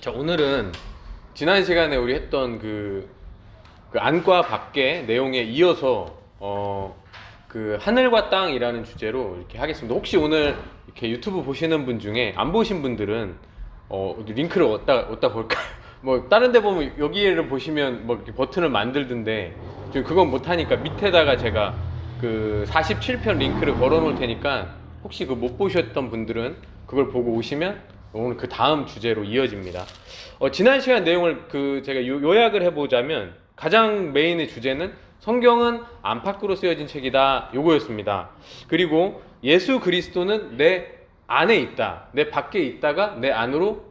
자, 오늘은 지난 시간에 우리 했던 그 안과 밖의 내용에 이어서 그 하늘과 땅이라는 주제로 이렇게 하겠습니다. 혹시 오늘 이렇게 유튜브 보시는 분 중에 안 보신 분들은 링크를 어디다 볼까요? 뭐 다른 데 보면 여기를 보시면 뭐 이렇게 버튼을 만들던데 지금 그건 못 하니까 밑에다가 제가 그 47편 링크를 걸어 놓을 테니까 혹시 그 못 보셨던 분들은 그걸 보고 오시면 오늘 그 다음 주제로 이어집니다. 지난 시간 내용을 제가 요약을 해보자면 가장 메인의 주제는 성경은 안팎으로 쓰여진 책이다, 요거였습니다. 그리고 예수 그리스도는 내 안에 있다, 내 밖에 있다가 내 안으로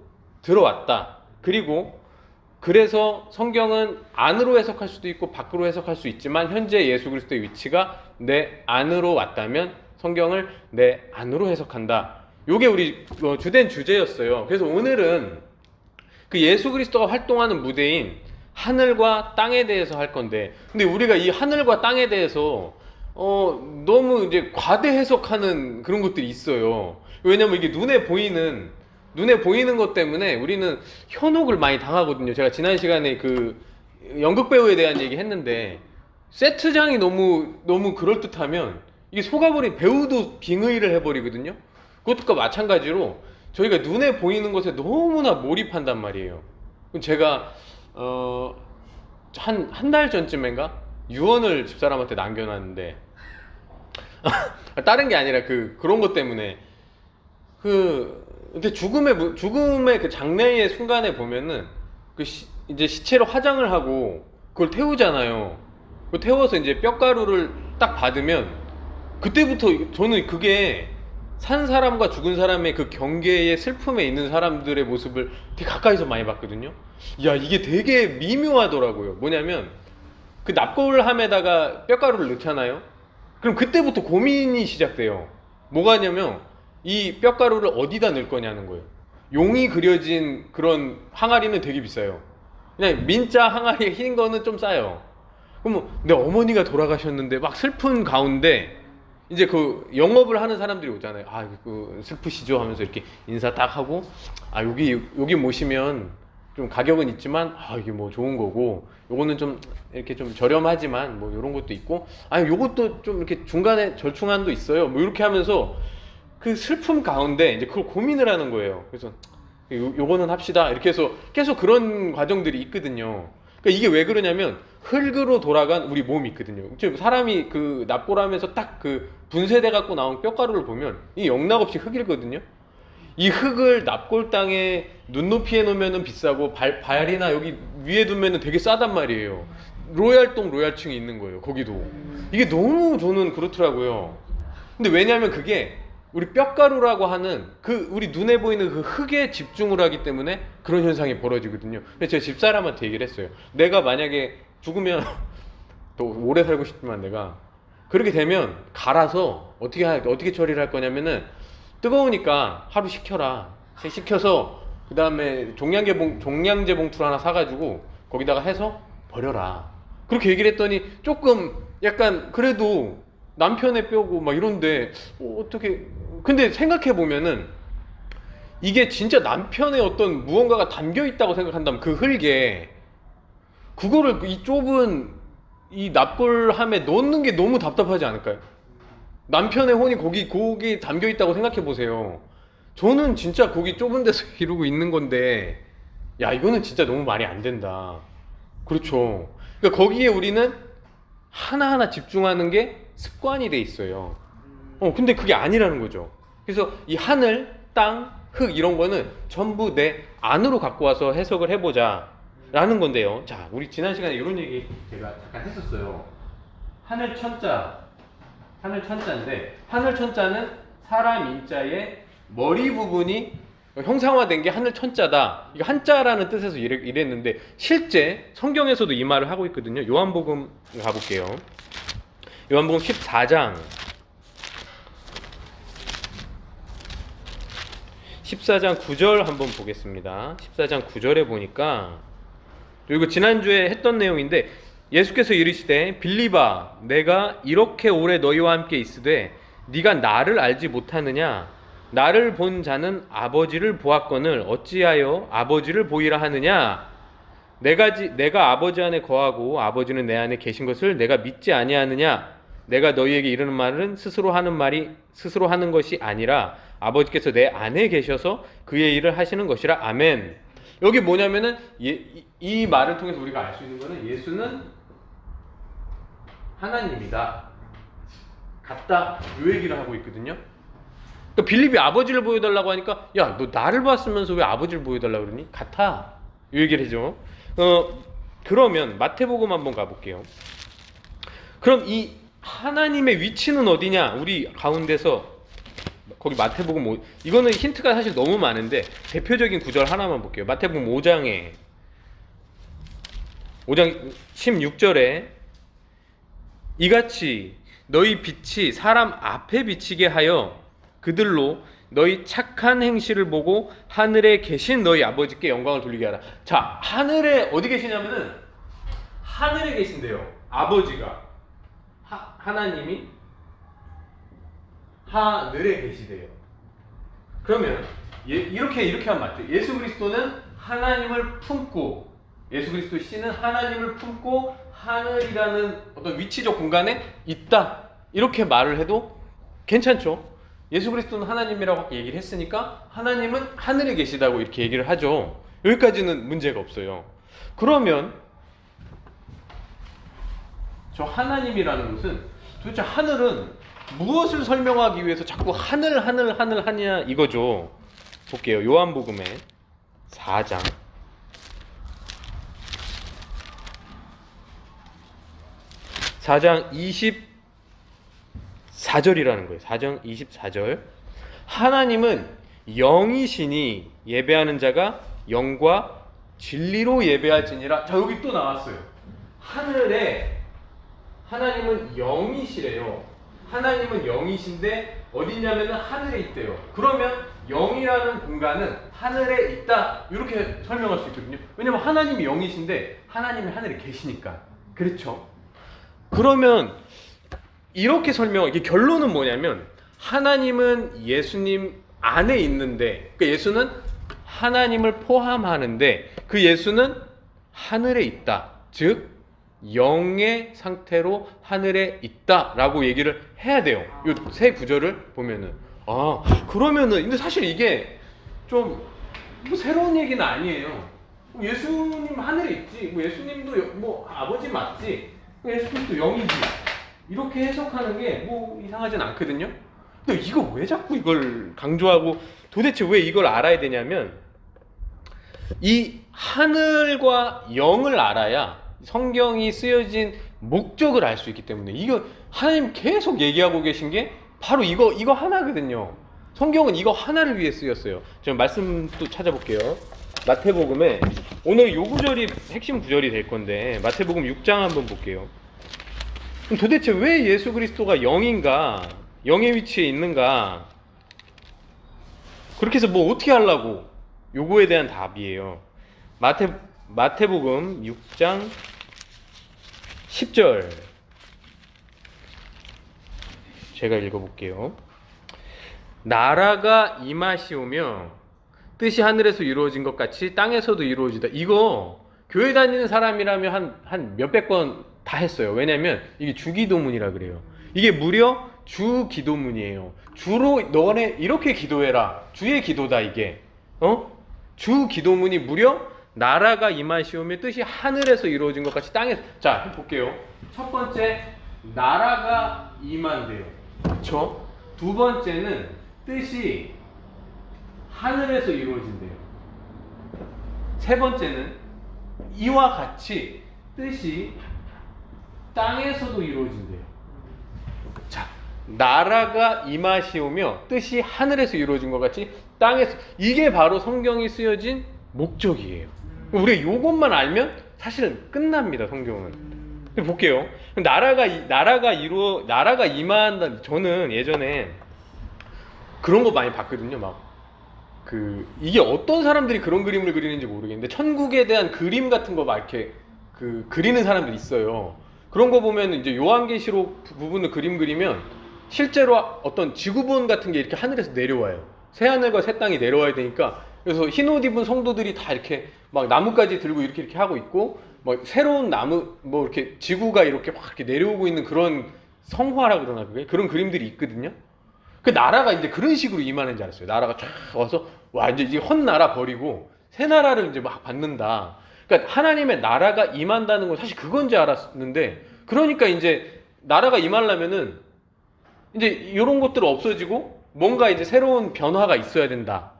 들어왔다. 그리고 그래서 성경은 안으로 해석할 수도 있고 밖으로 해석할 수 있지만 현재 예수 그리스도의 위치가 내 안으로 왔다면 성경을 내 안으로 해석한다. 요게 우리 주된 주제였어요. 그래서 오늘은 그 예수 그리스도가 활동하는 무대인 하늘과 땅에 대해서 할 건데, 근데 우리가 이 하늘과 땅에 대해서 너무 이제 과대 해석하는 그런 것들이 있어요. 왜냐면 이게 눈에 보이는 것 때문에 우리는 현혹을 많이 당하거든요. 제가 지난 시간에 그 연극 배우에 대한 얘기 했는데, 세트장이 너무 그럴듯하면 이게 속아버린 배우도 빙의를 해버리거든요. 그것과 마찬가지로 저희가 눈에 보이는 것에 너무나 몰입한단 말이에요. 제가 한 달 전쯤인가 유언을 집사람한테 남겨놨는데 다른 게 아니라 그런 것 때문에 근데 죽음의 그 장례의 순간에 보면은 이제 시체로 화장을 하고 그걸 태우잖아요. 그 태워서 이제 뼈가루를 딱 받으면 그때부터 저는 그게 산 사람과 죽은 사람의 그 경계의 슬픔에 있는 사람들의 모습을 되게 가까이서 많이 봤거든요. 야, 이게 되게 미묘하더라고요. 뭐냐면 그 납골함에다가 뼈가루를 넣잖아요. 그럼 그때부터 고민이 시작돼요. 뭐가 냐면 이 뼈가루를 어디다 넣을 거냐는 거예요. 용이 그려진 그런 항아리는 되게 비싸요. 그냥 민자 항아리 흰 거는 좀 싸요. 그럼 내 어머니가 돌아가셨는데 막 슬픈 가운데 이제 그 영업을 하는 사람들이 오잖아요. 슬프시죠 하면서 이렇게 인사 딱 하고, 여기 모시면 좀 가격은 있지만 이게 뭐 좋은 거고, 요거는 좀 이렇게 좀 저렴하지만 뭐 요런 것도 있고, 요것도 좀 이렇게 중간에 절충안도 있어요. 뭐 이렇게 하면서 그 슬픔 가운데 이제 그걸 고민을 하는 거예요. 그래서 요거는 합시다 이렇게 해서 계속 그런 과정들이 있거든요. 그러니까 이게 왜 그러냐면 흙으로 돌아간 우리 몸이 있거든요. 사람이 그 납골하면서 딱 그 분쇄돼 갖고 나온 뼈가루를 보면 이 영락없이 흙이거든요. 이 흙을 납골 땅에 눈높이에 놓으면 비싸고 발이나 여기 위에 두면 되게 싸단 말이에요. 로얄동 로얄층이 있는 거예요. 거기도 이게 너무 저는 그렇더라고요. 근데 왜냐하면 그게 우리 뼈가루라고 하는 우리 눈에 보이는 그 흙에 집중을 하기 때문에 그런 현상이 벌어지거든요. 근데 제가 집사람한테 얘기를 했어요. 내가 만약에 죽으면 또 오래 살고 싶지만 내가 그렇게 되면 갈아서 어떻게 처리를 할 거냐면은 뜨거우니까 하루 식혀라. 식혀서 그 다음에 종량제 봉투를 하나 사가지고 거기다가 해서 버려라. 그렇게 얘기를 했더니 조금 약간 그래도 남편의 뼈고 막 이런데 어떻게 근데 생각해 보면은 이게 진짜 남편의 어떤 무언가가 담겨 있다고 생각한다면 그 흙에 그거를 이 좁은 이 납골함에 넣는 게 너무 답답하지 않을까요? 남편의 혼이 거기 담겨 있다고 생각해 보세요. 저는 진짜 거기 좁은 데서 이러고 있는 건데, 야, 이거는 진짜 너무 말이 안 된다. 그렇죠. 그러니까 거기에 우리는 하나하나 집중하는 게 습관이 돼 있어요. 근데 그게 아니라는 거죠. 그래서 이 하늘, 땅, 흙 이런 거는 전부 내 안으로 갖고 와서 해석을 해보자 라는 건데요. 자, 우리 지난 시간에 이런 얘기 제가 잠깐 했었어요. 하늘 천자인데 하늘 천자는 사람 인자의 머리 부분이 형상화된 게 하늘 천자다. 이거 한자라는 뜻에서 이랬는데 실제 성경에서도 이 말을 하고 있거든요. 요한복음 가볼게요. 요한복음 14장 9절 한번 보겠습니다. 14장 9절에 보니까 이거 지난주에 했던 내용인데 예수께서 이르시되 빌립아 내가 이렇게 오래 너희와 함께 있으되 네가 나를 알지 못하느냐 나를 본 자는 아버지를 보았거늘 어찌하여 아버지를 보이라 하느냐. 내가 아버지 안에 거하고 아버지는 내 안에 계신 것을 내가 믿지 아니하느냐. 내가 너희에게 이르는 말은 스스로 하는 것이 아니라 아버지께서 내 안에 계셔서 그의 일을 하시는 것이라. 아멘. 여기 뭐냐면은 이 말을 통해서 우리가 알 수 있는 거는 예수는 하나님이다, 같다, 이 얘기를 하고 있거든요. 그러니까 빌립이 아버지를 보여달라고 하니까 야, 너 나를 봤으면서 왜 아버지를 보여달라고 그러니? 같아, 이 얘기를 해줘. 그러면 마태복음 한번 가볼게요. 그럼 이 하나님의 위치는 어디냐? 우리 가운데서 거기 마태복음 이거는 힌트가 사실 너무 많은데 대표적인 구절 하나만 볼게요. 마태복음 5장 16절에 이같이 너희 빛이 사람 앞에 비치게 하여 그들로 너희 착한 행실을 보고 하늘에 계신 너희 아버지께 영광을 돌리게 하라. 자, 하늘에 어디 계시냐면은 하늘에 계신데요. 아버지가 하나님이 하늘에 계시대요. 그러면 이렇게 하면 맞죠. 예수 그리스도는 하나님을 품고, 예수 그리스도 씨는 하나님을 품고 하늘이라는 어떤 위치적 공간에 있다, 이렇게 말을 해도 괜찮죠. 예수 그리스도는 하나님이라고 얘기를 했으니까 하나님은 하늘에 계시다고 이렇게 얘기를 하죠. 여기까지는 문제가 없어요. 그러면 저 하나님이라는 것은 도대체 하늘은 무엇을 설명하기 위해서 자꾸 하늘 하냐 이거죠. 볼게요. 요한복음의 4장 24절이라는 거예요. 4장 24절. 하나님은 영이시니 예배하는 자가 영과 진리로 예배할지니라. 자, 여기 또 나왔어요. 하늘에 하나님은 영이시래요. 하나님은 영이신데 어디냐면은 하늘에 있대요. 그러면 영이라는 공간은 하늘에 있다, 이렇게 설명할 수 있거든요. 왜냐면 하나님이 영이신데 하나님이 하늘에 계시니까. 그렇죠? 그러면 이렇게 이게 결론은 뭐냐면 하나님은 예수님 안에 있는데, 그러니까 예수는 하나님을 포함하는데 그 예수는 하늘에 있다, 즉 영의 상태로 하늘에 있다라고 얘기를 해야 돼요. 이 세 구절을 보면은. 그러면은 근데 사실 이게 좀 뭐 새로운 얘기는 아니에요. 예수님 하늘에 있지, 예수님도 아버지 맞지, 예수님도 영이지, 이렇게 해석하는 게 뭐 이상하진 않거든요. 근데 이거 왜 자꾸 이걸 강조하고 도대체 왜 이걸 알아야 되냐면, 이 하늘과 영을 알아야 성경이 쓰여진 목적을 알 수 있기 때문에. 이거 하나님 계속 얘기하고 계신 게 바로 이거 하나거든요. 성경은 이거 하나를 위해 쓰였어요. 제가 말씀 또 찾아볼게요. 마태복음에 오늘 요 구절이 핵심 구절이 될 건데 마태복음 6장 한번 볼게요. 그럼 도대체 왜 예수 그리스도가 영인가, 영의 위치에 있는가, 그렇게 해서 뭐 어떻게 하려고, 요거에 대한 답이에요. 마태복음 6장 10절 제가 읽어볼게요. 나라가 임하시오며 뜻이 하늘에서 이루어진 것 같이 땅에서도 이루어지다. 이거 교회 다니는 사람이라면 한 몇백 번 다 했어요. 왜냐면 이게 주기도문이라 그래요. 이게 무려 주기도문이에요. 주로 너네 이렇게 기도해라, 주의 기도다 이게. 주기도문이 무려 나라가 임하시오며 뜻이 하늘에서 이루어진 것 같이 땅에서. 자, 볼게요. 첫 번째, 나라가 임한대요. 그렇죠? 두 번째는 뜻이 하늘에서 이루어진대요. 세 번째는 이와 같이 뜻이 땅에서도 이루어진대요. 자, 나라가 임하시오며 뜻이 하늘에서 이루어진 것 같이 땅에서. 이게 바로 성경이 쓰여진 목적이에요. 우리가 요것만 알면 사실은 끝납니다, 성경은. 볼게요. 나라가 임한다. 저는 예전에 그런 거 많이 봤거든요. 이게 어떤 사람들이 그런 그림을 그리는지 모르겠는데 천국에 대한 그림 같은 거 막 이렇게 그리는 사람들이 있어요. 그런 거 보면 이제 요한계시록 부분을 그림 그리면 실제로 어떤 지구본 같은 게 이렇게 하늘에서 내려와요. 새 하늘과 새 땅이 내려와야 되니까, 그래서 흰 옷 입은 성도들이 다 이렇게 막 나뭇가지 들고 이렇게 하고 있고, 뭐 새로운 나무 뭐 이렇게 지구가 이렇게 확 이렇게 내려오고 있는 그런 성화라 그러나, 그게 그런 그림들이 있거든요. 그 나라가 이제 그런 식으로 임하는 줄 알았어요. 나라가 쫙 와서 와 이제 이 헛 나라 버리고 새 나라를 이제 막 받는다. 그러니까 하나님의 나라가 임한다는 건 사실 그건 줄 알았는데, 그러니까 이제 나라가 임하려면은 이제 이런 것들 없어지고 뭔가 이제 새로운 변화가 있어야 된다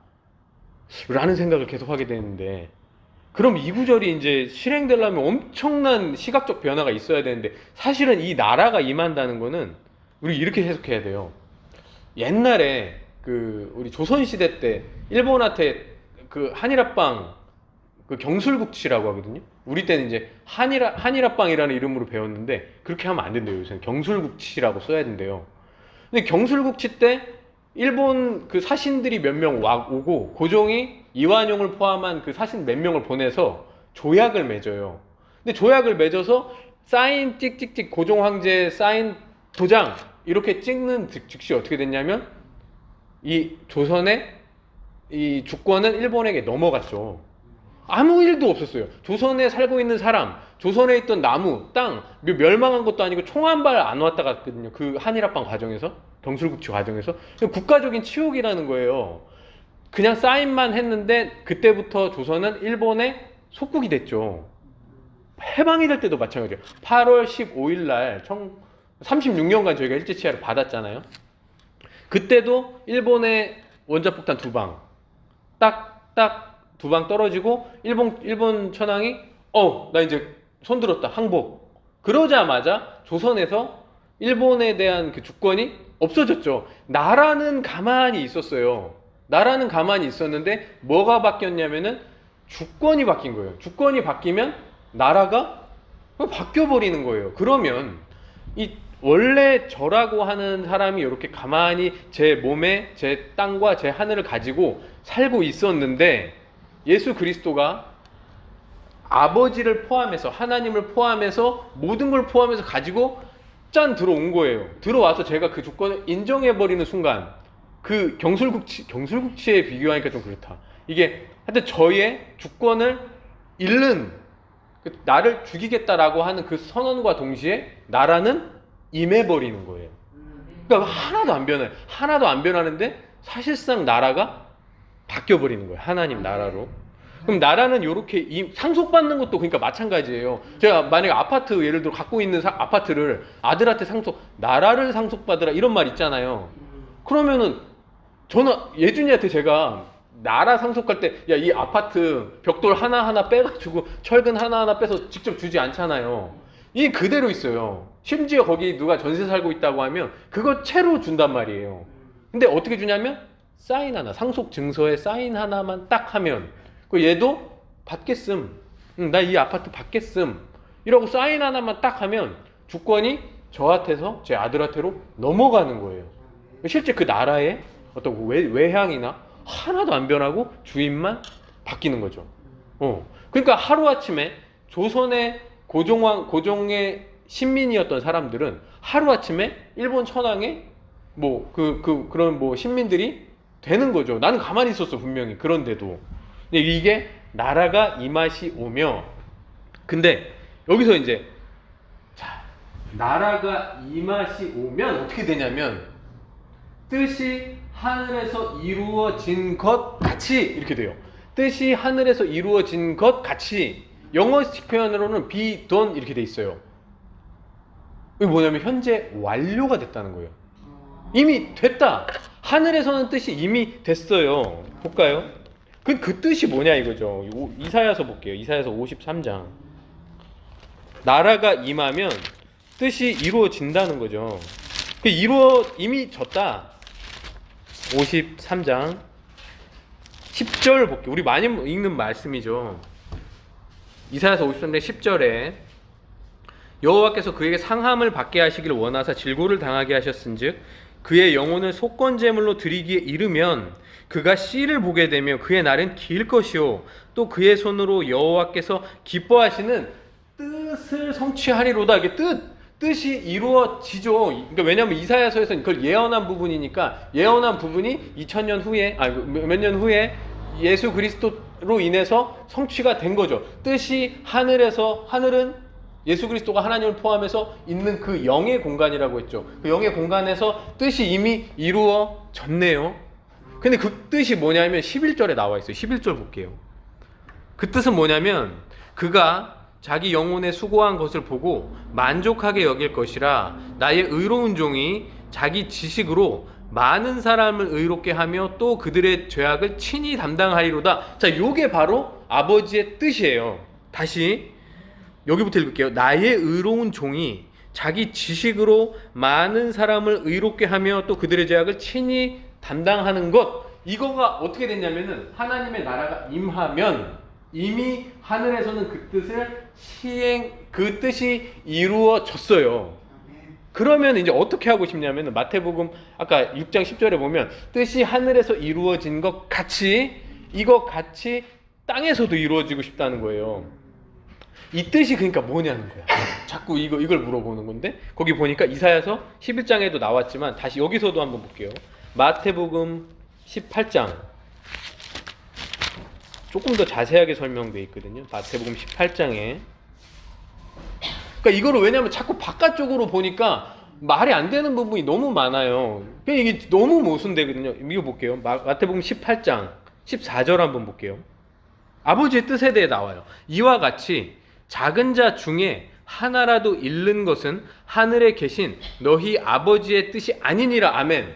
라는 생각을 계속 하게 되는데, 그럼 이 구절이 이제 실행되려면 엄청난 시각적 변화가 있어야 되는데, 사실은 이 나라가 임한다는 거는 우리 이렇게 해석해야 돼요. 옛날에 그 우리 조선시대 때 일본한테 그 한일합방 그 경술국치라고 하거든요. 우리 때는 이제 한일합방이라는 이름으로 배웠는데 그렇게 하면 안 된대요. 요새는 경술국치라고 써야 된대요. 근데 경술국치 때 일본 그 사신들이 몇 명 오고 고종이 이완용을 포함한 그 사신 몇 명을 보내서 조약을 맺어요. 근데 조약을 맺어서 사인 찍찍찍 고종 황제 사인 도장 이렇게 찍는 즉시 어떻게 됐냐면 이 조선의 이 주권은 일본에게 넘어갔죠. 아무 일도 없었어요. 조선에 살고 있는 사람, 조선에 있던 나무, 땅 멸망한 것도 아니고 총 한 발 안 왔다 갔거든요. 그 한일합방 과정에서, 경술국치 과정에서. 국가적인 치욕이라는 거예요. 그냥 사인만 했는데 그때부터 조선은 일본의 속국이 됐죠. 해방이 될 때도 마찬가지예요. 8월 15일 날 36년간 저희가 일제치하를 받았잖아요. 그때도 일본의 원자폭탄 2방 딱 2방 떨어지고 일본 천황이 나 이제 손들었다, 항복. 그러자마자 조선에서 일본에 대한 그 주권이 없어졌죠. 나라는 가만히 있었어요. 나라는 가만히 있었는데 뭐가 바뀌었냐면은 주권이 바뀐 거예요. 주권이 바뀌면 나라가 바뀌어버리는 거예요. 그러면 이 원래 저라고 하는 사람이 이렇게 가만히 제 몸에 제 땅과 제 하늘을 가지고 살고 있었는데, 예수 그리스도가 아버지를 포함해서, 하나님을 포함해서 모든 걸 포함해서 가지고 짠 들어온 거예요. 들어와서 제가 그 주권을 인정해버리는 순간, 그 경술국치에 비교하니까 좀 그렇다. 이게 하여튼 저의 주권을 잃는, 나를 죽이겠다라고 하는 그 선언과 동시에 나라는 임해버리는 거예요. 그러니까 하나도 안 변해요. 하나도 안 변하는데 사실상 나라가 바뀌어버리는 거예요. 하나님 나라로. 그럼 나라는 이렇게 상속받는 것도 그러니까 마찬가지예요. 제가 만약에 아파트 예를 들어 갖고 있는 아파트를 아들한테 나라를 상속받으라 이런 말 있잖아요. 그러면은 저는 예준이한테 제가 나라 상속할 때 야, 이 아파트 벽돌 하나하나 빼가지고 철근 하나하나 빼서 직접 주지 않잖아요. 이게 그대로 있어요. 심지어 거기 누가 전세 살고 있다고 하면 그거 채로 준단 말이에요. 근데 어떻게 주냐면 사인 하나, 상속 증서에 사인 하나만 딱 하면 얘도 받겠음, 나 이 아파트 받겠음 이러고 사인 하나만 딱 하면 주권이 저한테서 제 아들한테로 넘어가는 거예요. 실제 그 나라의 어떤 외향이나 하나도 안 변하고 주인만 바뀌는 거죠. 그러니까 하루아침에 조선의 고종의 신민이었던 사람들은 하루아침에 일본 천황의 그런 신민들이 되는 거죠. 나는 가만히 있었어, 분명히. 그런데도. 근데 이게 나라가 이 맛이 오며, 근데 여기서 이제, 자, 나라가 이 맛이 오면 어떻게 되냐면, 뜻이 하늘에서 이루어진 것 같이 이렇게 돼요. 뜻이 하늘에서 이루어진 것 같이. 영어식 표현으로는 be done 이렇게 돼 있어요. 이게 뭐냐면 현재 완료가 됐다는 거예요. 이미 됐다. 하늘에서는 뜻이 이미 됐어요. 볼까요? 그 뜻이 뭐냐 이거죠. 이사야서 볼게요. 이사야서 53장. 나라가 임하면 뜻이 이루어진다는 거죠. 이미 졌다. 53장 10절 볼게요. 우리 많이 읽는 말씀이죠. 이사야서 53장 10절에 여호와께서 그에게 상함을 받게 하시기를 원하사 질고를 당하게 하셨은즉 그의 영혼을 속건제물로 드리기에 이르면 그가 씨를 보게 되며 그의 날은 길 것이요 또 그의 손으로 여호와께서 기뻐하시는 뜻을 성취하리로다. 이게 뜻이 이루어지죠. 그러니까 왜냐하면 이사야서에서는 그걸 예언한 부분이니까 예언한 부분이 2000년 후에 몇 년 후에 예수 그리스도로 인해서 성취가 된 거죠. 뜻이 하늘은 예수 그리스도가 하나님을 포함해서 있는 그 영의 공간이라고 했죠. 그 영의 공간에서 뜻이 이미 이루어졌네요. 근데 그 뜻이 뭐냐면 11절에 나와 있어요. 11절 볼게요. 그 뜻은 뭐냐면 그가 자기 영혼에 수고한 것을 보고 만족하게 여길 것이라 나의 의로운 종이 자기 지식으로 많은 사람을 의롭게 하며 또 그들의 죄악을 친히 담당하리로다. 자, 요게 바로 아버지의 뜻이에요. 다시 여기부터 읽을게요. 나의 의로운 종이 자기 지식으로 많은 사람을 의롭게 하며 또 그들의 죄악을 친히 담당하는 것. 이거가 어떻게 됐냐면은 하나님의 나라가 임하면 이미 하늘에서는 그 뜻이 이루어졌어요. 그러면 이제 어떻게 하고 싶냐면 마태복음 아까 6장 10절에 보면 뜻이 하늘에서 이루어진 것 같이 이것 같이 땅에서도 이루어지고 싶다는 거예요. 이 뜻이 그러니까 뭐냐는 거야. 자꾸 이걸 물어보는 건데 거기 보니까 이사야서 11장에도 나왔지만 다시 여기서도 한번 볼게요. 마태복음 18장 조금 더 자세하게 설명되어 있거든요. 마태복음 18장에 그러니까 이거를 왜냐하면 자꾸 바깥쪽으로 보니까 말이 안 되는 부분이 너무 많아요. 이게 너무 모순되거든요. 이거 볼게요. 마태복음 18장 14절 한번 볼게요. 아버지의 뜻에 대해 나와요. 이와 같이 작은 자 중에 하나라도 잃는 것은 하늘에 계신 너희 아버지의 뜻이 아니니라. 아멘.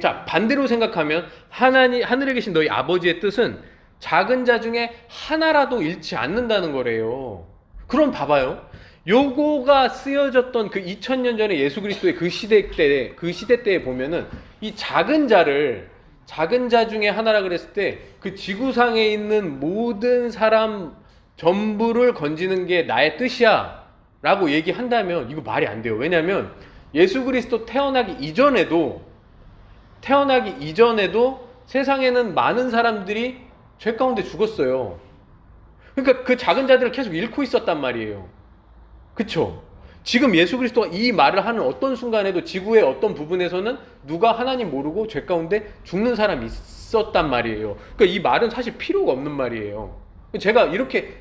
자, 반대로 생각하면 하늘에 계신 너희 아버지의 뜻은 작은 자 중에 하나라도 잃지 않는다는 거래요. 그럼 봐봐요. 요거가 쓰여졌던 그 2000년 전에 예수 그리스도의 그 시대 때에 보면은 이 작은 자 중에 하나라 그랬을 때 그 지구상에 있는 모든 사람 전부를 건지는 게 나의 뜻이야 라고 얘기한다면 이거 말이 안 돼요. 왜냐면 예수 그리스도 태어나기 이전에도 세상에는 많은 사람들이 죄 가운데 죽었어요. 그러니까 그 작은 자들을 계속 잃고 있었단 말이에요. 그쵸? 지금 예수 그리스도가 이 말을 하는 어떤 순간에도 지구의 어떤 부분에서는 누가 하나님 모르고 죄 가운데 죽는 사람이 있었단 말이에요. 그러니까 이 말은 사실 필요가 없는 말이에요. 제가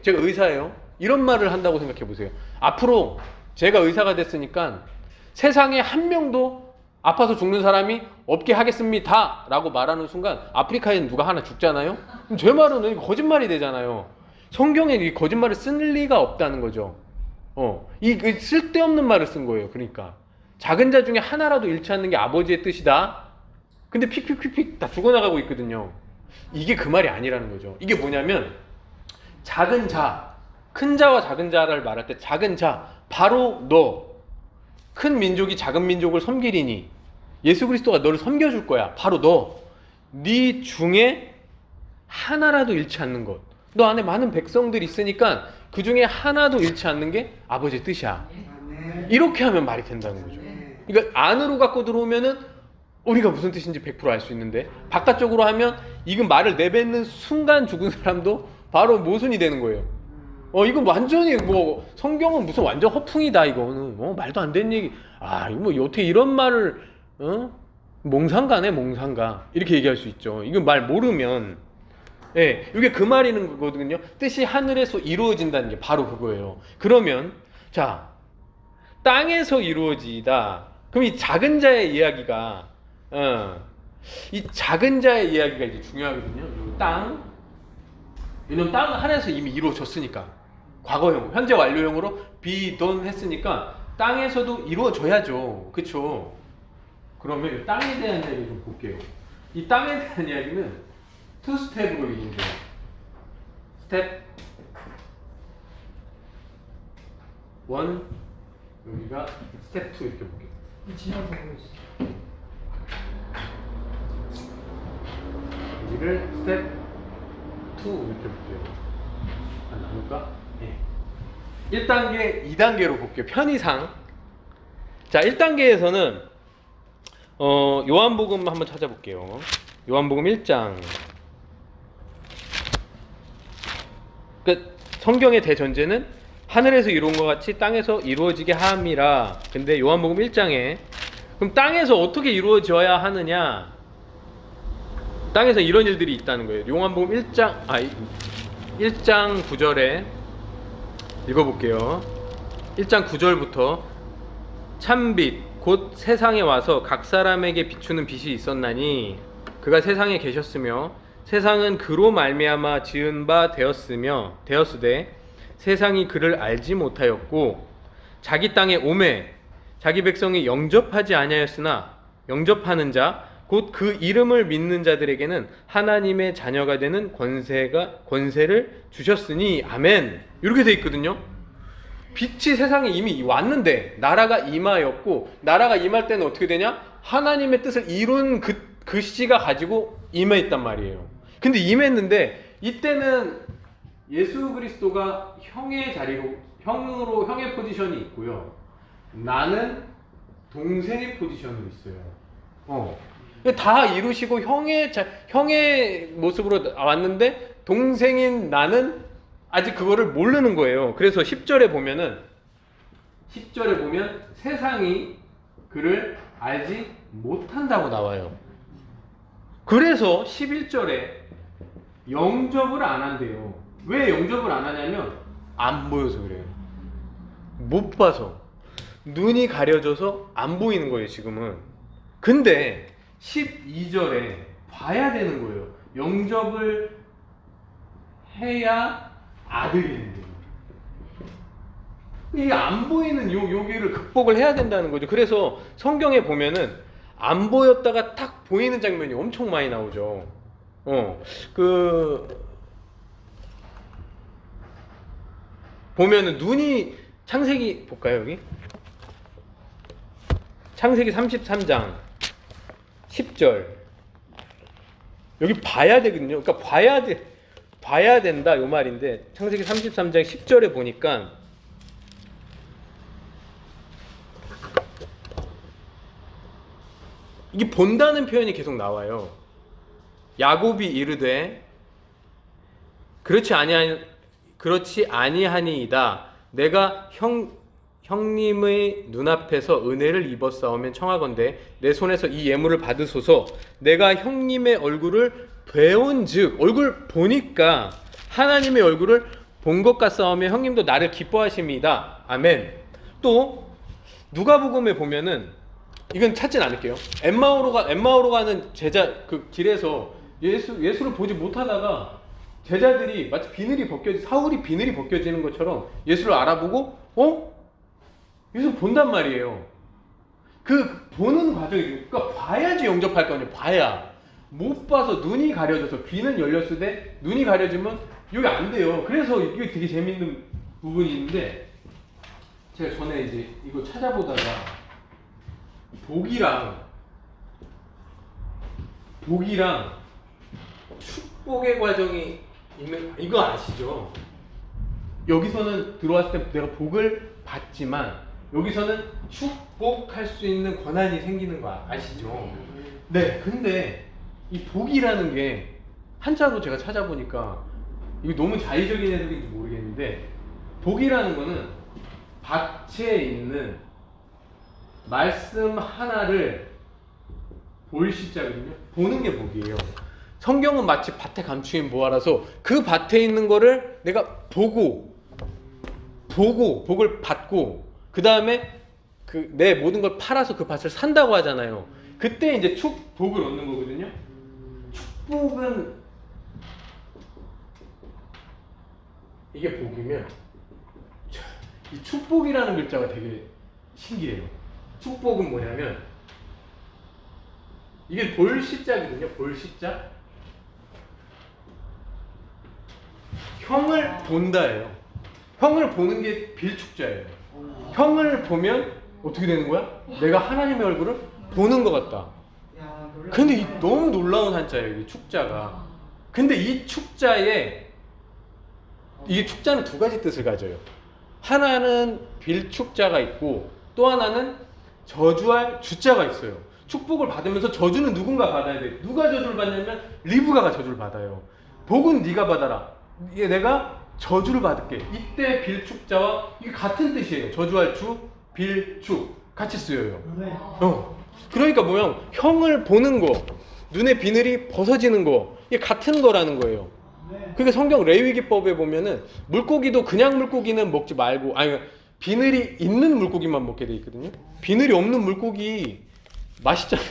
의사예요. 이런 말을 한다고 생각해 보세요. 앞으로 제가 의사가 됐으니까 세상에 한 명도 아파서 죽는 사람이 없게 하겠습니다 라고 말하는 순간 아프리카에는 누가 하나 죽잖아요. 그럼 제 말은 거짓말이 되잖아요. 성경에 이 거짓말을 쓸 리가 없다는 거죠. 이 쓸데없는 말을 쓴 거예요. 그러니까 작은 자 중에 하나라도 잃지 않는 게 아버지의 뜻이다. 근데 픽픽픽픽 다 죽어나가고 있거든요. 이게 그 말이 아니라는 거죠. 이게 뭐냐면 작은 자, 큰 자와 작은 자를 말할 때 작은 자, 바로 너. 큰 민족이 작은 민족을 섬기리니 예수 그리스도가 너를 섬겨줄 거야. 바로 너. 네 중에 하나라도 잃지 않는 것. 너 안에 많은 백성들이 있으니까 그 중에 하나도 잃지 않는 게 아버지의 뜻이야. 이렇게 하면 말이 된다는 거죠. 그러니까 안으로 갖고 들어오면은 우리가 무슨 뜻인지 100% 알 수 있는데 바깥쪽으로 하면 이건 말을 내뱉는 순간 죽은 사람도 바로 모순이 되는 거예요. 이건 완전히 성경은 무슨 완전 허풍이다 이거는. 말도 안 되는 얘기. 이거 어떻게 이런 말을 몽상가네 몽상가 이렇게 얘기할 수 있죠. 이거 말 모르면 이게 그 말이는 거거든요. 뜻이 하늘에서 이루어진다는 게 바로 그거예요. 그러면 자 땅에서 이루어지다. 그럼 이 작은 자의 이야기가 이 작은 자의 이야기가 이제 중요하거든요. 땅. 왜냐면 땅은 하늘에서 이미 이루어졌으니까. 과거형, 현재 완료형으로 be done 했으니까 땅에서도 이루어져야죠. 그쵸? 그러면 이 땅에 대한 이야기 좀 볼게요. 이 땅에 대한 이야기는 투 스텝으로 이루어져요. 스텝 1, 여기가 스텝 2 이렇게 볼게요. 지나가고 있어. 여기를 스텝 2 이렇게 볼게요. 나눌까? 1단계, 2단계로 볼게요. 편의상. 자, 1단계에서는 요한복음 한번 찾아볼게요. 요한복음 1장. 성경의 대전제는 하늘에서 이룬 것 같이 땅에서 이루어지게 함이라. 근데 요한복음 1장에 그럼 땅에서 어떻게 이루어져야 하느냐? 땅에서 이런 일들이 있다는 거예요. 요한복음 1장 9절에 읽어볼게요. 1장 9절부터 참빛 곧 세상에 와서 각 사람에게 비추는 빛이 있었나니 그가 세상에 계셨으며 세상은 그로 말미암아 지은 바 되었으되 세상이 그를 알지 못하였고 자기 땅에 오매 자기 백성이 영접하지 아니하였으나 영접하는 자 곧 그 이름을 믿는 자들에게는 하나님의 자녀가 되는 권세를 주셨으니 아멘. 이렇게 돼 있거든요. 빛이 세상에 이미 왔는데 나라가 임하였고 나라가 임할 때는 어떻게 되냐? 하나님의 뜻을 이룬 그 씨가 가지고 임했단 말이에요. 근데 임했는데 이때는 예수 그리스도가 형의 포지션이 있고요. 나는 동생의 포지션으로 있어요. 다 이루시고 형의 모습으로 왔는데 동생인 나는 아직 그거를 모르는 거예요. 그래서 10절에 보면 세상이 그를 알지 못한다고 나와요. 그래서 11절에 영접을 안 한대요. 왜 영접을 안 하냐면 안 보여서 그래요. 못 봐서. 눈이 가려져서 안 보이는 거예요, 지금은. 근데 12절에 봐야 되는 거예요. 영접을 해야 아들이 된대요. 이게 안 보이는 여기를 극복을 해야 된다는 거죠. 그래서 성경에 보면은 안 보였다가 딱 보이는 장면이 엄청 많이 나오죠. 보면은 눈이 창세기 볼까요, 여기? 창세기 33장 10절. 여기 봐야 되거든요. 그러니까 봐야 된다 요 말인데 창세기 33장 10절에 보니까 이게 본다는 표현이 계속 나와요. 야곱이 이르되 그렇지 아니하니이다. 내가 형님의 눈앞에서 은혜를 입었사오면 청하건대 내 손에서 이 예물을 받으소서. 내가 형님의 얼굴을 배운즉 얼굴 보니까 하나님의 얼굴을 본 것 같사오며 형님도 나를 기뻐하십니다. 아멘. 또 누가복음에 보면은 이건 찾진 않을게요. 엠마오로 가는 제자 그 길에서 예수를 보지 못하다가 제자들이 마치 사울이 비늘이 벗겨지는 것처럼 예수를 알아보고 예수 본단 말이에요. 그 보는 과정이 그러니까 봐야지 영접할 거 아니에요. 봐야. 못 봐서 눈이 가려져서 귀는 열렸을 때 눈이 가려지면 여기 안 돼요. 그래서 이게 되게 재밌는 부분이 있는데 제가 전에 이제 이거 찾아보다가 복이랑 축복의 과정이 있는 이거 아시죠? 여기서는 들어왔을 때 내가 복을 받지만 여기서는 축복할 수 있는 권한이 생기는 거 아시죠? 네. 근데 이 복이라는 게 한자로 제가 찾아보니까 이거 너무 자의적인 해석인지 모르겠는데 복이라는 거는 밭에 있는 말씀 하나를 볼 시자거든요. 보는 게 복이에요. 성경은 마치 밭에 감추인 보화라서 그 밭에 있는 거를 내가 보고 복을 받고 그 다음에 내 모든 걸 팔아서 그 밭을 산다고 하잖아요. 그때 이제 축복을 얻는 거거든요. 축복은 이게 복이면 이 축복이라는 글자가 되게 신기해요. 축복은 뭐냐면 이게 볼시자거든요. 볼시자. 형을 본다예요. 형을 보는 게 빌축자예요. 형을 보면 어떻게 되는 거야? 내가 하나님의 얼굴을 보는 것 같다. 근데 너무 놀라운 한자예요, 이 축자가. 근데 이 축자에 이게 축자는 두 가지 뜻을 가져요. 하나는 빌축자가 있고 또 하나는 저주할 주자가 있어요. 축복을 받으면서 저주는 누군가 받아야 돼. 누가 저주를 받냐면 리브가가 저주를 받아요. 복은 네가 받아라. 이게 내가 저주를 받을게. 이때 빌축자와 이게 같은 뜻이에요. 저주할 주, 빌축 같이 쓰여요. 네. 그러니까 뭐야? 형을 보는 거, 눈의 비늘이 벗어지는 거, 이게 같은 거라는 거예요. 네. 그러니까 성경 레위기법에 보면은 물고기도 그냥 물고기는 먹지 말고, 아니 비늘이 있는 물고기만 먹게 돼 있거든요. 비늘이 없는 물고기 맛있잖아요.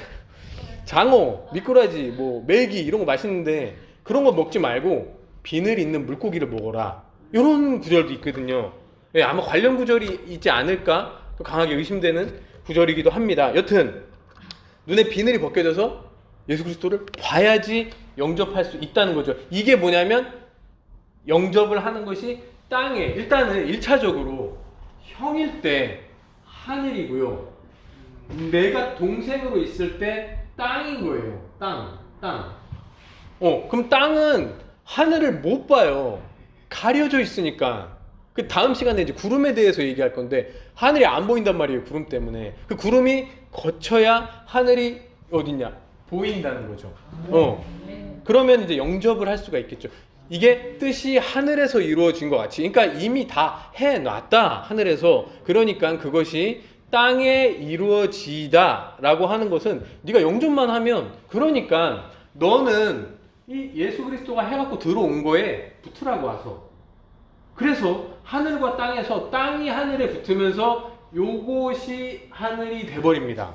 장어, 미꾸라지, 뭐 메기 이런 거 맛있는데 그런 거 먹지 말고 비늘이 있는 물고기를 먹어라. 이런 구절도 있거든요. 예, 아마 관련 구절이 있지 않을까 또 강하게 의심되는 구절이기도 합니다. 여튼 눈에 비늘이 벗겨져서 예수 그리스도를 봐야지 영접할 수 있다는 거죠. 이게 뭐냐면 영접을 하는 것이 땅에 일단은 1차적으로 형일 때 하늘이고요. 내가 동생으로 있을 때 땅인 거예요. 땅. 그럼 땅은 하늘을 못 봐요. 가려져 있으니까. 그 다음 시간에 이제 구름에 대해서 얘기할 건데 하늘이 안 보인단 말이에요. 구름 때문에. 그 구름이 거쳐야 하늘이 어딨냐? 보인다는 거죠. 그러면 이제 영접을 할 수가 있겠죠. 이게 뜻이 하늘에서 이루어진 것 같이. 그러니까 이미 다 해놨다. 하늘에서. 그러니까 그것이 땅에 이루어지다라고 하는 것은 네가 영접만 하면 그러니까 너는 이 예수 그리스도가 해갖고 들어온 거에 붙으라고 와서. 그래서 하늘과 땅에서 땅이 하늘에 붙으면서 요것이 하늘이 돼버립니다.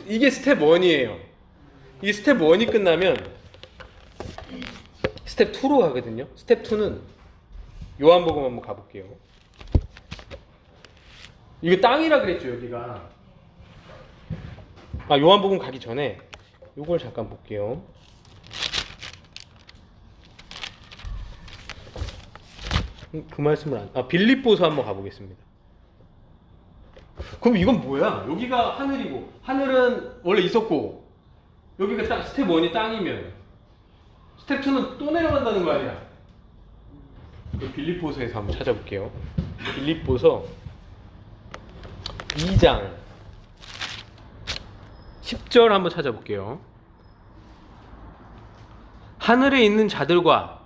이게 스텝 1이에요. 이 스텝 1이 끝나면 스텝 2로 가거든요. 스텝 2는 요한복음 한번 가볼게요. 이게 땅이라 그랬죠, 여기가. 요한복음 가기 전에 요걸 잠깐 볼게요. 그 말씀을 빌립보서 한번 가보겠습니다. 그럼 이건 뭐야? 여기가 하늘이고 하늘은 원래 있었고 여기가 딱 스텝 1이 땅이면 스텝 2는 또 내려간다는 거 아니야? 빌립보서에서 한번 찾아볼게요. 빌립보서 2장 10절 한번 찾아볼게요. 하늘에 있는 자들과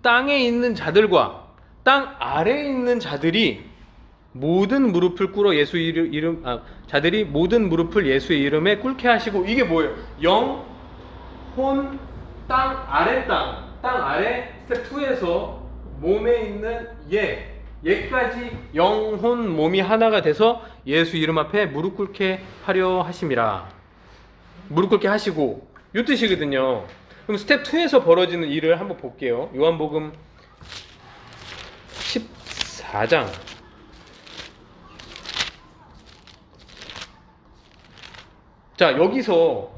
땅에 있는 자들과 땅 아래에 있는 자들이 모든 무릎을 꿇어 예수 자들이 모든 무릎을 예수의 이름에 꿇게 하시고. 이게 뭐예요? 영, 혼, 땅 아래 스텝 2에서 몸에 있는 얘까지 영혼 몸이 하나가 돼서 예수 이름 앞에 무릎 꿇게 하려 하심이라. 무릎 꿇게 하시고 이 뜻이거든요. 그럼 스텝 2에서 벌어지는 일을 한번 볼게요. 요한복음 14장 자, 여기서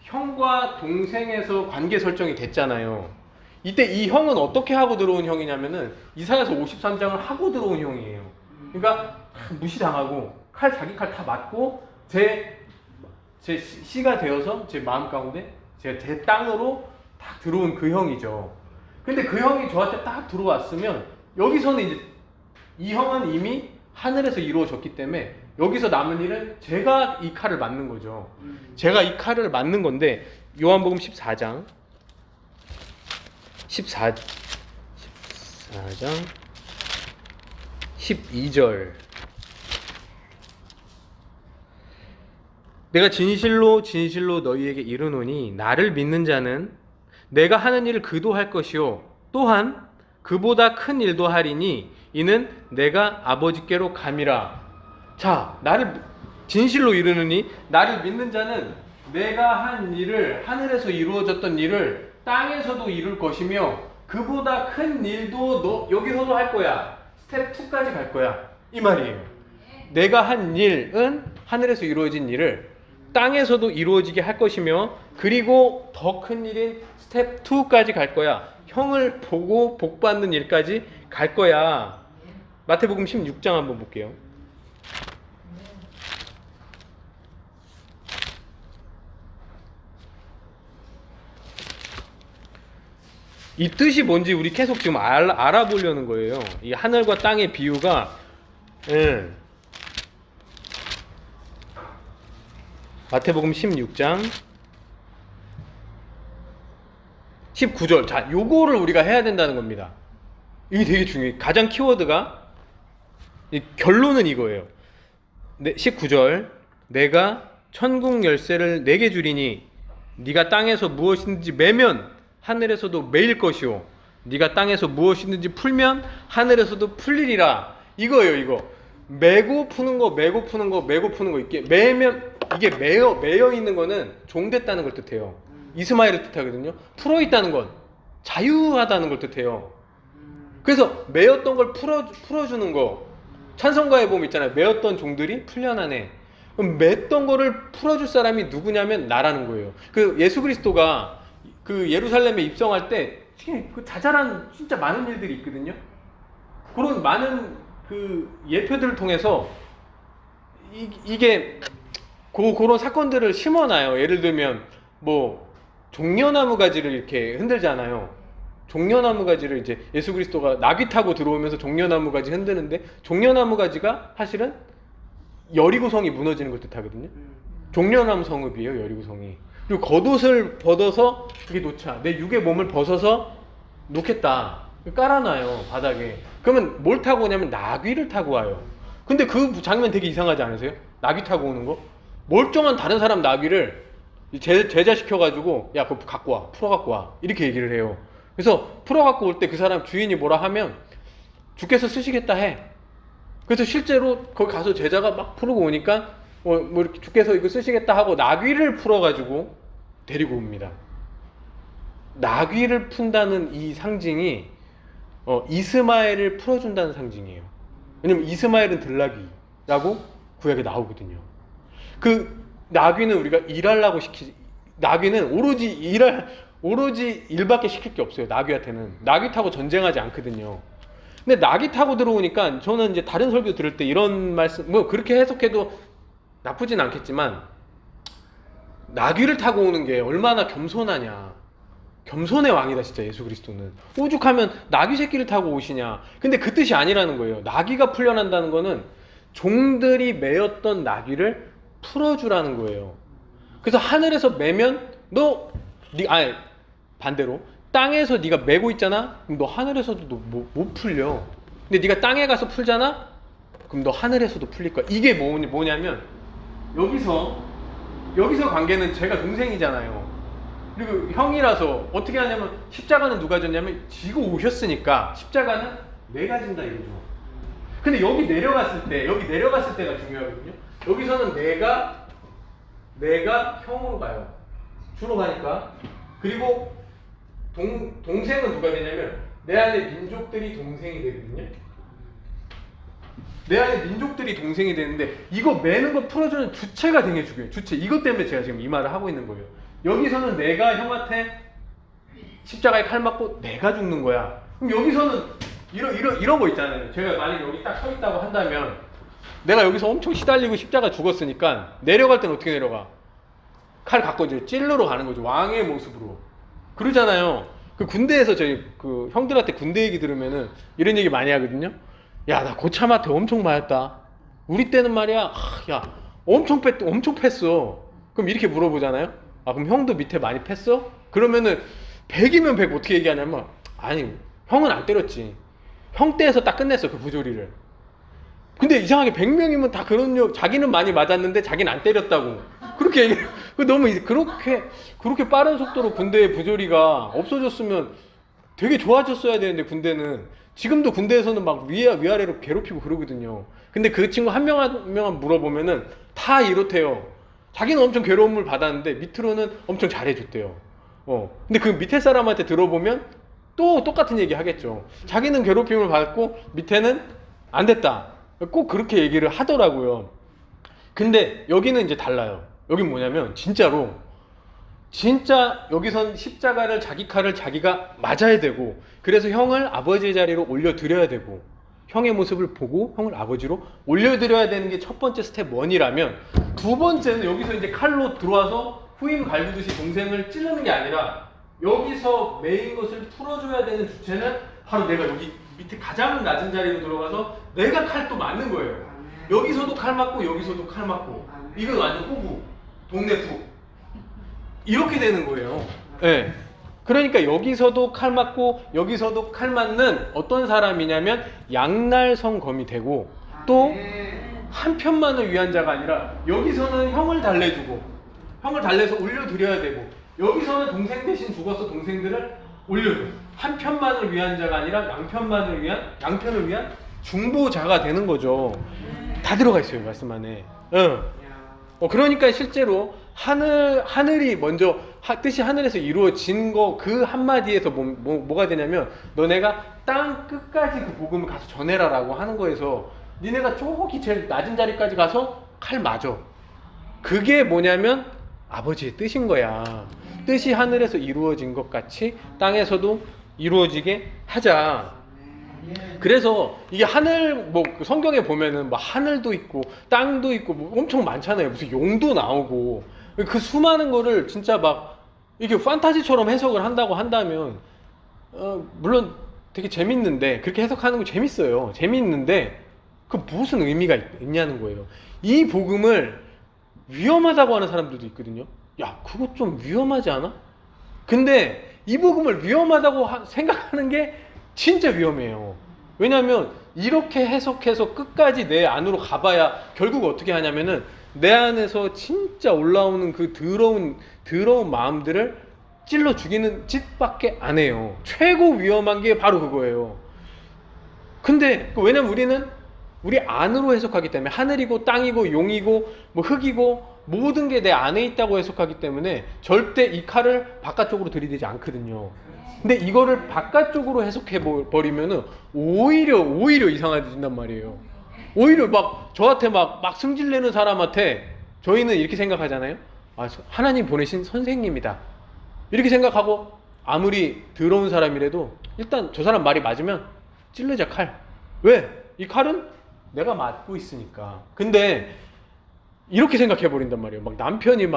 형과 동생에서 관계 설정이 됐잖아요. 이때 이 형은 어떻게 하고 들어온 형이냐면은 이사야서 53장을 하고 들어온 형이에요. 그러니까 무시당하고 자기 칼 다 맞고 제 씨가 되어서 제 마음 가운데 제 땅으로 딱 들어온 그 형이죠. 근데 그 형이 저한테 딱 들어왔으면 여기서는 이제 이 형은 이미 하늘에서 이루어졌기 때문에 여기서 남은 일은 제가 이 칼을 맞는 거죠. 제가 이 칼을 맞는 건데 요한복음 14장 12절 내가 진실로 진실로 너희에게 이르노니 나를 믿는 자는 내가 하는 일을 그도 할 것이요 또한 그보다 큰 일도 하리니 이는 내가 아버지께로 감이라. 자, 나를 진실로 이르느니 나를 믿는 자는 내가 한 일을 하늘에서 이루어졌던 일을 땅에서도 이룰 것이며 그보다 큰 일도 너 여기서도 할 거야. 스텝 2까지 갈 거야. 이 말이에요. 내가 한 일은 하늘에서 이루어진 일을 땅에서도 이루어지게 할 것이며 그리고 더 큰 일인 스텝 2까지 갈 거야. 형을 보고 복받는 일까지 갈 거야. 마태복음 16장 한번 볼게요. 이 뜻이 뭔지 우리 계속 지금 알아보려는 거예요. 이 하늘과 땅의 비유가 마태복음 16장 19절. 자, 요거를 우리가 해야 된다는 겁니다. 이게 되게 중요해요. 가장 키워드가 이 결론은 이거예요. 19절 내가 천국 열쇠를 내게 주리니 네가 땅에서 무엇이든지 매면 하늘에서도 매일 것이요 네가 땅에서 무엇이든지 풀면 하늘에서도 풀리리라. 이거예요. 이거 매고 푸는 거 매고 푸는 거 매고 푸는 거. 이게 매면 이게 매여 있는 거는 종됐다는 걸 뜻해요. 이스마엘을 뜻하거든요. 풀어 있다는 건 자유하다는 걸 뜻해요. 그래서 매였던 걸 풀어주는 거. 찬송가에 보면 있잖아요. 매였던 종들이 풀려나네. 그럼 맸던 거를 풀어줄 사람이 누구냐면 나라는 거예요. 그 예수 그리스도가 그 예루살렘에 입성할 때 그 자잘한 진짜 많은 일들이 있거든요. 그런 많은 그 예표들을 통해서 이게 그런 사건들을 심어놔요. 예를 들면 뭐 종려나무 가지를 이렇게 흔들잖아요. 종려나무 가지를 이제 예수 그리스도가 나귀 타고 들어오면서 종려나무 가지 흔드는데 종려나무 가지가 사실은 여리고성이 무너지는 걸 뜻하거든요. 종려나무 성읍이에요, 여리고성이. 그리고 겉옷을 벗어서 그게 놓자. 내 육의 몸을 벗어서 놓겠다. 깔아놔요, 바닥에. 그러면 뭘 타고 오냐면 나귀를 타고 와요. 근데 그 장면 되게 이상하지 않으세요? 나귀 타고 오는 거? 멀쩡한 다른 사람 나귀를 제자 시켜가지고 야 그거 갖고 와, 풀어 갖고 와, 이렇게 얘기를 해요. 그래서 풀어 갖고 올 때 그 사람 주인이 뭐라 하면 주께서 쓰시겠다 해. 그래서 실제로 거기 가서 제자가 막 풀고 오니까 뭐 이렇게 주께서 이거 쓰시겠다 하고 나귀를 풀어가지고 데리고 옵니다. 나귀를 푼다는 이 상징이 이스마엘을 풀어준다는 상징이에요. 왜냐면 이스마엘은 들나귀라고 구약에 나오거든요. 그 나귀는 우리가 일하려고 나귀는 오로지 일밖에 시킬 게 없어요. 나귀한테는. 나귀 타고 전쟁하지 않거든요. 근데 나귀 타고 들어오니까 저는 이제 다른 설교 들을 때 이런 말씀, 뭐 그렇게 해석해도 나쁘진 않겠지만 나귀를 타고 오는 게 얼마나 겸손하냐. 겸손의 왕이다 진짜 예수 그리스도는. 오죽하면 나귀 새끼를 타고 오시냐. 근데 그 뜻이 아니라는 거예요. 나귀가 풀려난다는 거는 종들이 매였던 나귀를 풀어주라는 거예요. 그래서 하늘에서 매면 반대로 땅에서 네가 매고 있잖아. 그럼 너 하늘에서도 못 풀려. 근데 네가 땅에 가서 풀잖아. 그럼 너 하늘에서도 풀릴 거야. 이게 뭐냐면 여기서 관계는 제가 동생이잖아요. 그리고 형이라서 어떻게 하냐면 십자가는 누가 졌냐면 지고 오셨으니까 십자가는 내가 진다 이거죠. 근데 여기 내려갔을 때가 중요하거든요. 여기서는 내가 형으로 가요. 주로 가니까. 그리고 동생은 누가 되냐면 내 안에 민족들이 동생이 되거든요. 내 안에 민족들이 동생이 되는데 이거 매는 거 풀어주는 주체가 되게 중요해요. 주체. 이것 때문에 제가 지금 이 말을 하고 있는 거예요. 여기서는 내가 형한테 십자가에 칼 맞고 내가 죽는 거야. 그럼 여기서는 이런 거 있잖아요. 제가 만약에 여기 딱 서 있다고 한다면 내가 여기서 엄청 시달리고 십자가 죽었으니까 내려갈 때는 어떻게 내려가? 칼 갖고 이제 찔러러 가는 거죠. 왕의 모습으로. 그러잖아요. 그 군대에서 저희 그 형들한테 군대 얘기 들으면은 이런 얘기 많이 하거든요. 야, 나 고참한테 엄청 맞았다. 우리 때는 말이야, 야, 엄청 팼어. 그럼 이렇게 물어보잖아요. 아, 그럼 형도 밑에 많이 팼어? 그러면은 100이면 100 어떻게 얘기하냐면, 아니, 형은 안 때렸지. 형 때에서 딱 끝냈어, 그 부조리를. 근데 이상하게 100명이면 다 자기는 많이 맞았는데 자기는 안 때렸다고. 그렇게 얘기해요. 너무 그렇게 빠른 속도로 군대의 부조리가 없어졌으면 되게 좋아졌어야 되는데 군대는 지금도 군대에서는 막 위아래로 괴롭히고 그러거든요. 근데 그 친구 한 명 한 명 물어보면은 다 이렇대요. 자기는 엄청 괴로움을 받았는데 밑으로는 엄청 잘해줬대요. 근데 그 밑에 사람한테 들어보면 또 똑같은 얘기 하겠죠. 자기는 괴롭힘을 받고 밑에는 안 됐다. 꼭 그렇게 얘기를 하더라고요. 근데 여기는 이제 달라요. 여긴 뭐냐면 진짜 여기선 십자가를 자기 칼을 자기가 맞아야 되고 그래서 형을 아버지의 자리로 올려드려야 되고 형의 모습을 보고 형을 아버지로 올려드려야 되는 게 첫 번째 스텝 1이라면 두 번째는 여기서 이제 칼로 들어와서 후임 갈구듯이 동생을 찌르는 게 아니라 여기서 메인 것을 풀어줘야 되는 주체는 바로 내가 여기 밑에 가장 낮은 자리로 들어가서 내가 칼 또 맞는 거예요. 여기서도 칼 맞고 여기서도 칼 맞고 이건 완전 호구 동네 푸 이렇게 되는 거예요. 네. 그러니까 여기서도 칼 맞고 여기서도 칼 맞는 어떤 사람이냐면 양날성검이 되고, 또 한편만을 위한 자가 아니라 여기서는 형을 달래주고 형을 달래서 올려드려야 되고, 여기서는 동생 대신 죽어서 동생들을 올려줘. 한편만을 위한 자가 아니라 양편을 위한 중보자가 되는 거죠. 다 들어가 있어요, 말씀 안에. 그러니까 실제로 하늘이 먼저 뜻이 하늘에서 이루어진 거 그 한마디에서 뭐가 되냐면, 너네가 땅 끝까지 그 복음을 가서 전해라라고 하는 거에서 니네가 저기 제일 낮은 자리까지 가서 칼 맞아. 그게 뭐냐면 아버지의 뜻인 거야. 뜻이 하늘에서 이루어진 것 같이 땅에서도 이루어지게 하자. 그래서 이게 하늘, 성경에 보면은 하늘도 있고 땅도 있고 엄청 많잖아요. 무슨 용도 나오고. 그 수많은 거를 진짜 이게 판타지처럼 해석을 한다고 한다면, 물론 되게 재밌는데, 그렇게 해석하는 거 재밌어요. 재밌는데 그 무슨 의미가 있냐는 거예요. 이 복음을 위험하다고 하는 사람들도 있거든요. 야, 그거 좀 위험하지 않아? 근데 이 복음을 위험하다고 생각하는 게 진짜 위험해요. 왜냐하면 이렇게 해석해서 끝까지 내 안으로 가봐야 결국 어떻게 하냐면은, 내 안에서 진짜 올라오는 그 더러운 마음들을 찔러 죽이는 짓밖에 안 해요. 최고 위험한 게 바로 그거예요. 근데 왜냐면 우리 안으로 해석하기 때문에, 하늘이고 땅이고 용이고 흙이고 모든 게 내 안에 있다고 해석하기 때문에 절대 이 칼을 바깥쪽으로 들이대지 않거든요. 근데 이거를 바깥쪽으로 해석해 버리면은 오히려 이상해진단 말이에요. 오히려 저한테 승질내는 사람한테 저희는 이렇게 생각하잖아요. 하나님 보내신 선생님이다, 이렇게 생각하고, 아무리 더러운 사람이라도 일단 저 사람 말이 맞으면 찔르자, 칼. 왜? 이 칼은 내가 맞고 있으니까. 근데 이렇게 생각해 버린단 말이에요. 남편이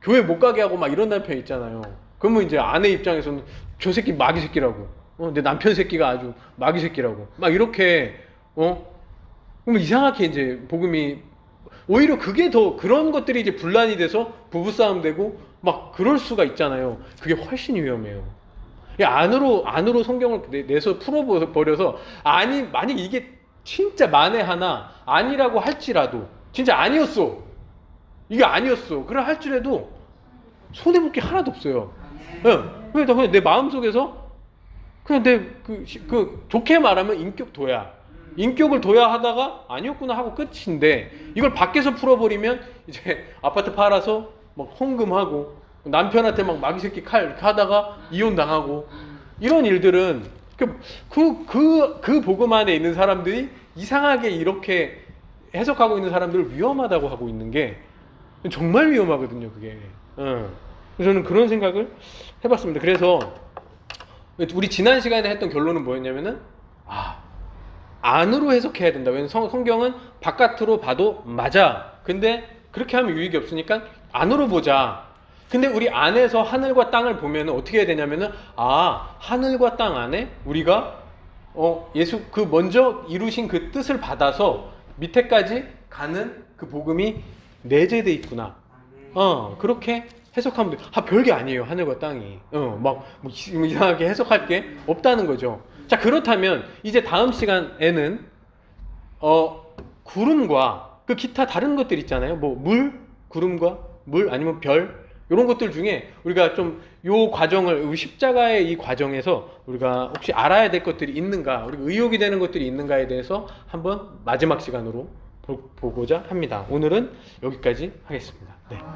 교회 못 가게 하고 이런 남편 있잖아요. 그러면 이제 아내 입장에서는 저 새끼 마귀 새끼라고, 내 남편 새끼가 아주 마귀 새끼라고 이렇게 그러면 이상하게 이제 복음이, 오히려 그게 더, 그런 것들이 이제 분란이 돼서 부부싸움 되고 그럴 수가 있잖아요. 그게 훨씬 위험해요. 안으로 성경을 내서 풀어버려서, 만약 이게 진짜 만에 하나 아니라고 할지라도, 진짜 아니었어, 이게 아니었어, 그래 할지라도 손해볼 게 하나도 없어요. 그냥 내 마음속에서 그냥 좋게 말하면 인격을 도야하다가 아니었구나 하고 끝인데, 이걸 밖에서 풀어버리면 이제 아파트 팔아서 헌금하고 남편한테 마귀 새끼 칼 이렇게 하다가 이혼 당하고, 이런 일들은 그 복음 안에 있는 사람들이 이상하게 이렇게 해석하고 있는 사람들을 위험하다고 하고 있는 게 정말 위험하거든요, 그게. 저는 그런 생각을 해봤습니다. 그래서 우리 지난 시간에 했던 결론은 뭐였냐면은, 안으로 해석해야 된다. 왜냐면 성경은 바깥으로 봐도 맞아. 근데 그렇게 하면 유익이 없으니까 안으로 보자. 근데 우리 안에서 하늘과 땅을 보면 어떻게 해야 되냐면은, 하늘과 땅 안에 우리가 예수 먼저 이루신 그 뜻을 받아서 밑에까지 가는 그 복음이 내재돼 있구나. 그렇게 해석하면 돼. 별게 아니에요, 하늘과 땅이. 이상하게 해석할 게 없다는 거죠. 자, 그렇다면 이제 다음 시간에는 구름과 그 기타 다른 것들 있잖아요. 구름과 물, 아니면 별, 이런 것들 중에 우리가 좀 요 과정을, 십자가의 이 과정에서 우리가 혹시 알아야 될 것들이 있는가, 우리가 의욕이 되는 것들이 있는가에 대해서 한번 마지막 시간으로 보고자 합니다. 오늘은 여기까지 하겠습니다. 네.